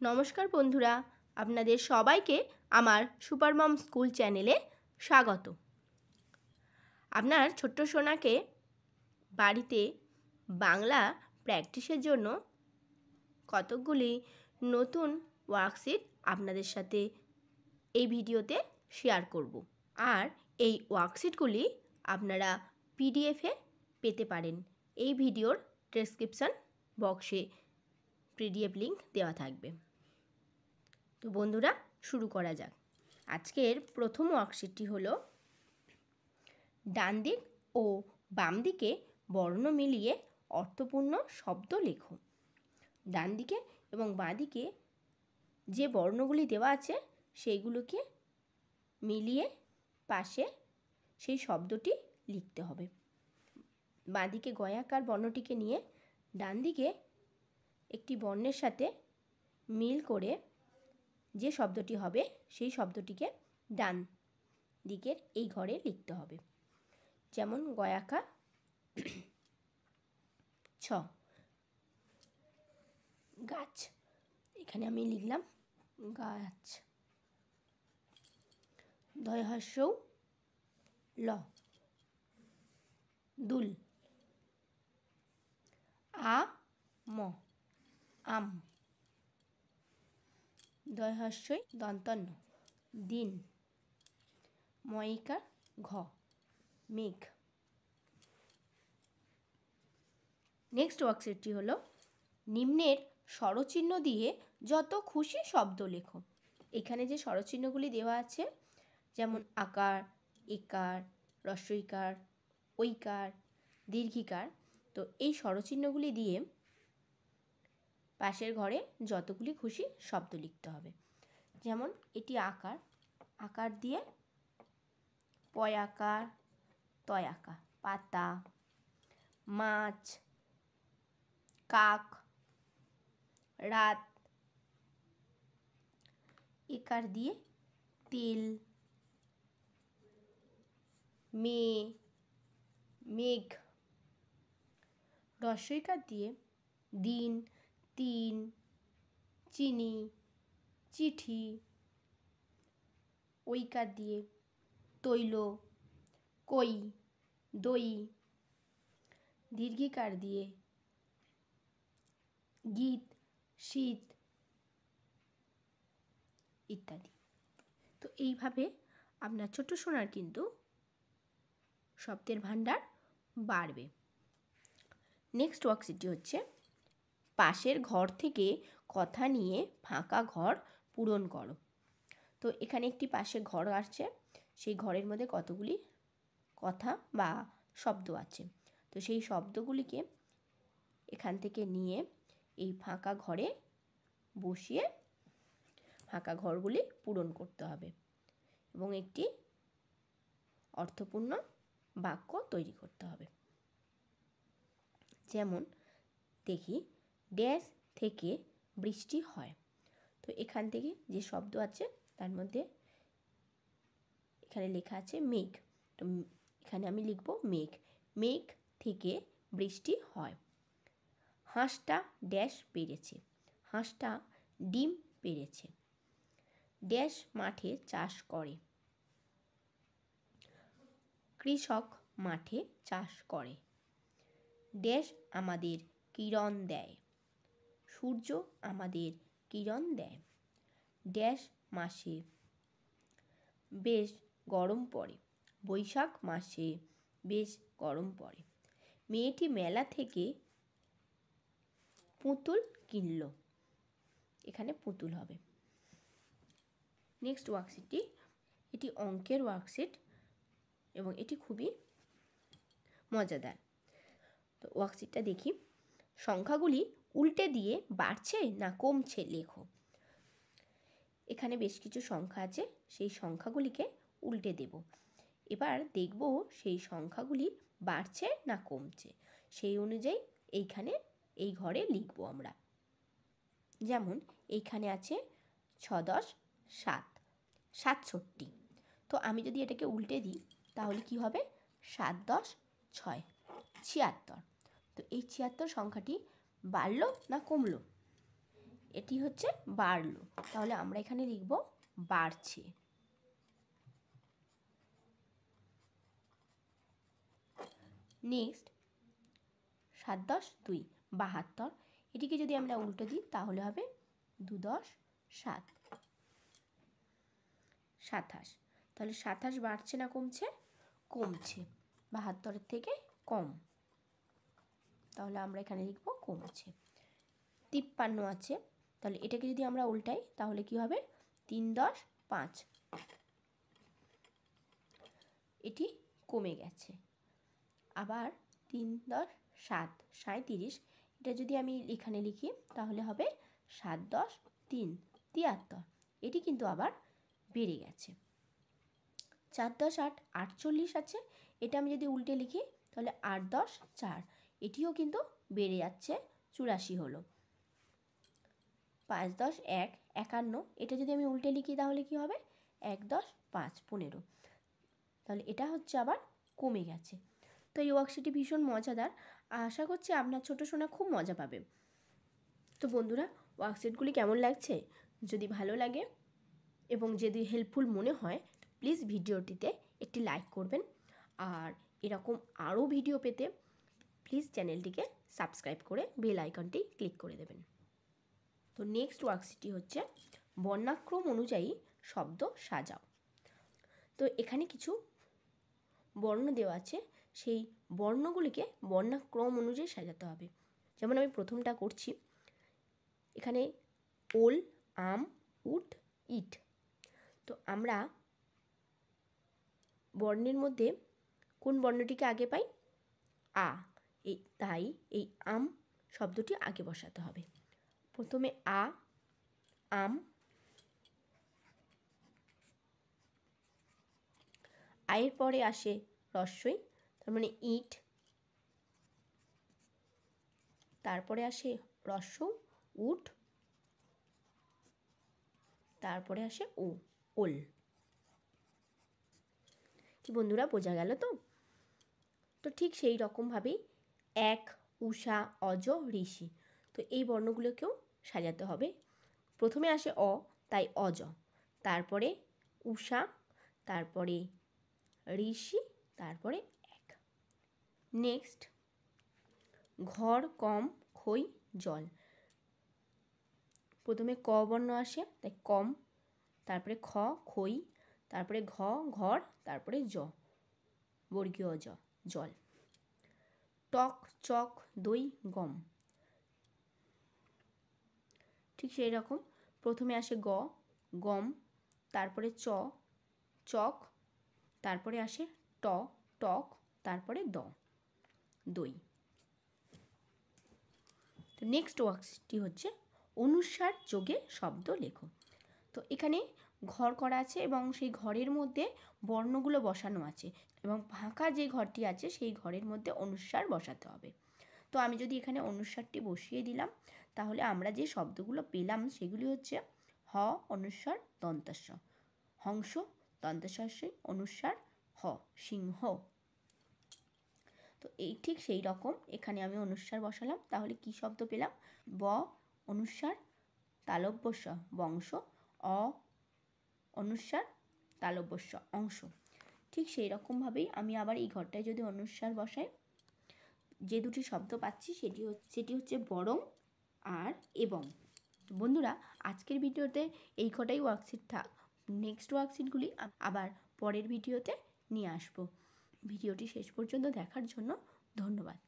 নমস্কার বন্ধুরা, আপনাদের সবাইকে আমার সুপার মম স্কুল চ্যানেলে স্বাগত। আপনার ছোট্ট সোনাকে বাড়িতে বাংলা প্র্যাকটিসের জন্য কতকগুলি নতুন ওয়ার্কশিট আপনাদের সাথে এই ভিডিওতে শেয়ার করব। আর এই ওয়ার্কশিটগুলি আপনারা পিডিএফে পেতে পারেন। এই ভিডিওর ডেসক্রিপশন বক্সে পিডিএফ লিংক দেওয়া থাকবে। তো বন্ধুরা, শুরু করা যাক। আজকের প্রথম ওয়ার্কশিটটি হলো ডান দিক ও বাম দিকে বর্ণ মিলিয়ে অর্থপূর্ণ শব্দ লেখো। ডান দিকে এবং বাঁ দিকে যে বর্ণগুলি দেওয়া আছে সেইগুলোকে মিলিয়ে পাশে সেই শব্দটি লিখতে হবে। বাঁ দিকে গয়াকার বর্ণটিকে নিয়ে ডান দিকে একটি বর্ণের সাথে মিল করে যে শব্দটি হবে সেই শব্দটিকে ডান দিকের এই ঘরে লিখতে হবে। যেমন গয়াকা ছ, গাছ, এখানে আমি লিখলাম গাছ। দয় হ্রস্বউ ল, দুল। আ ম, আম। দয় হ্রস্বই দন্তন্য, দিন। ময়িকার ঘ, মেঘ। নেক্সট ওয়ার্কশিটটি হলো নিম্নের স্বরচিহ্ন দিয়ে যত খুশি শব্দ লেখো। এখানে যে স্বরচিহ্নগুলি দেওয়া আছে যেমন আকার, একার, হ্রস্বইকার, ঐকার, দীর্ঘিকার, তো এই স্বরচিহ্নগুলি দিয়ে পাশের ঘরে যতগুলি খুশি শব্দ লিখতে হবে। যেমন এটি আকার, আকার দিয়ে পয়াকার, তয়াকার। পাতা, মাছ, কাক, রাত। একার দিয়ে তেল, মেয়ে, মেঘ। হ্রস্বইকার দিয়ে দিন, তিন, চিনি, চিঠি। ঐকার দিয়ে তৈল, কই, দই। দীর্ঘিকার দিয়ে গীত, শীত ইত্যাদি। তো এইভাবে আপনার ছোট্ট সোনার কিন্তু শব্দের ভাণ্ডার বাড়বে। নেক্সট ওয়ার্কশিটটি হচ্ছে পাশের ঘর থেকে কথা নিয়ে ফাঁকা ঘর পূরণ করো। তো এখানে একটি পাশে ঘর আছে, সেই ঘরের মধ্যে কতগুলি কথা বা শব্দ আছে। তো সেই শব্দগুলিকে এখান থেকে নিয়ে এই ফাঁকা ঘরে বসিয়ে ফাঁকা ঘরগুলি পূরণ করতে হবে এবং একটি অর্থপূর্ণ বাক্য তৈরি করতে হবে। যেমন দেখি, ড্যাশ থেকে বৃষ্টি হয়। তো এখান থেকে যে শব্দ আছে তার মধ্যে এখানে লেখা আছে মেঘ। তো এখানে আমি লিখব মেঘ। মেঘ থেকে বৃষ্টি হয়। হাঁসটা ড্যাশ পেড়েছে। হাঁসটা ডিম পেড়েছে। ড্যাশ মাঠে চাষ করে। কৃষক মাঠে চাষ করে। ড্যাশ আমাদের কিরণ দেয়। সূর্য আমাদের কিরণ দেয়। ড্যাশ মাসে বেশ গরম পড়ে। বৈশাখ মাসে বেশ গরম পড়ে। মেয়েটি মেলা থেকে পুতুল কিনল। এখানে পুতুল হবে। নেক্সট ওয়ার্কশিটটি, এটি অঙ্কের ওয়ার্কশিট এবং এটি খুবই মজাদার। তো ওয়ার্কশিটটা দেখি। সংখ্যাগুলি উল্টে দিয়ে বাড়ছে না কমছে লেখো। এখানে বেশ কিছু সংখ্যা আছে, সেই সংখ্যাগুলিকে উল্টে দেব। এবার দেখব সেই সংখ্যাগুলি বাড়ছে না কমছে। সেই অনুযায়ী এইখানে এই ঘরে লিখব আমরা। যেমন এইখানে আছে 6 10 7, 67। তো আমি যদি এটাকে উল্টে দিই তাহলে কি হবে? 7 10 6, 76। তো এই 76 সংখ্যাটি বাড়লো না কমলো? এটি হচ্ছে বাড়লো, তাহলে আমরা এখানে লিখব বাড়ছে। নেক্সট 7 10 2 72, এটিকে যদি আমরা উল্টো দিই তাহলে হবে 2 10 7 27। তাহলে 27 বাড়ছে না কমছে? কমছে, 72 থেকে কম, তাহলে আমরা এখানে লিখব কমছে। 53 আছে, তাহলে এটাকে যদি আমরা উল্টাই তাহলে কি হবে? 3 10 5, এটি কমে গেছে। আবার 3 10 7 37, এটা যদি আমি এখানে লিখি তাহলে হবে 7 10 3 73, এটি কিন্তু আবার বেড়ে গেছে। 4 10 8 48 আছে, এটা আমি যদি উল্টে লিখি তাহলে 8 10 4, এটিও কিন্তু বেড়ে যাচ্ছে, 84 হলো। 5 10 1 51, এটা যদি আমি উল্টে লিখি তাহলে কি হবে? 1 10 5 15, তাহলে এটা হচ্ছে আবার কমে গেছে। তো এই ওয়ার্কশিটটি ভীষণ মজাদার, আশা করছি আপনার ছোট সোনা খুব মজা পাবে। তো বন্ধুরা, ওয়ার্কশিটগুলি কেমন লাগছে? যদি ভালো লাগে এবং যদি হেল্পফুল মনে হয় প্লিজ ভিডিওটিতে একটি লাইক করবেন, আর এরকম আরও ভিডিও পেতে প্লিজ চ্যানেলটিকে সাবস্ক্রাইব করে বেল আইকনটি ক্লিক করে দেবেন। তো নেক্সট ওয়ার্কশিটটি হচ্ছে বর্ণাক্রম অনুযায়ী শব্দ সাজাও। তো এখানে কিছু বর্ণ দেওয়া আছে, সেই বর্ণগুলিকে বর্ণাক্রম অনুযায়ী সাজাতে হবে। যেমন আমি প্রথমটা করছি, এখানে ওল, আম, উট, ইট। তো আমরা বর্ণের মধ্যে কোন বর্ণটিকে আগে পাই? আ। তাই এই আম শব্দটি আগে বসাতে হবে। প্রথমে আ, আম। আয়ের পরে আসে রস্বই, তার মানে ইট। তারপরে আসে রস্ব, উট। তারপরে আসে ও, ওল। কি বন্ধুরা, বোঝা গেল তো? তো ঠিক সেই রকমভাবেই এক, উষা, অজ, ঋষি, তো এই বর্ণগুলোকেও সাজাতে হবে। প্রথমে আসে অ, তাই অজ, তারপরে উষা, তারপরে ঋষি, তারপরে এক। নেক্সট ঘর, কম, খই, জল। প্রথমে ক বর্ণ আসে, তাই কম, তারপরে খ, খই, তারপরে ঘ, ঘর, তারপরে জ, বর্গীয় জ, জল। টক, চক, দই, গম। ঠিক সেই রকম প্রথমে আসে গ, গম, তারপরে চ, চক, তারপরে আসে ট, টক, তারপরে দ, দই। তো নেক্সট ওয়ার্কটি হচ্ছে অনুস্বার যোগে শব্দ লেখো। তো এখানে ঘর করা আছে এবং সেই ঘরের মধ্যে বর্ণগুলো বসানো আছে, এবং ফাঁকা যে ঘরটি আছে সেই ঘরের মধ্যে অনুস্বার বসাতে হবে। তো আমি যদি এখানে অনুস্বারটি বসিয়ে দিলাম তাহলে আমরা যে শব্দগুলো পেলাম সেগুলি হচ্ছে হ অনুস্বার দন্তস্ব, হংস দন্তস্বই অনুস্বার হ, সিংহ। তো এই ঠিক সেই রকম এখানে আমি অনুস্বার বসালাম, তাহলে কি শব্দ পেলাম? ব অনুস্বার তালব্যস্ব বংশ, অ অনুস্বার তালব্যস্ব অংশ। ঠিক সেই রকমভাবেই আমি আবার এই ঘরটায় যদি অনুস্বার বসাই, যে দুটি শব্দ পাচ্ছি সেটি হচ্ছে বরং আর এবং। বন্ধুরা, আজকের ভিডিওতে এই কটাই ওয়ার্কশিট থাক, নেক্সট ওয়ার্কশিটগুলি আবার পরের ভিডিওতে নিয়ে আসব। ভিডিওটি শেষ পর্যন্ত দেখার জন্য ধন্যবাদ।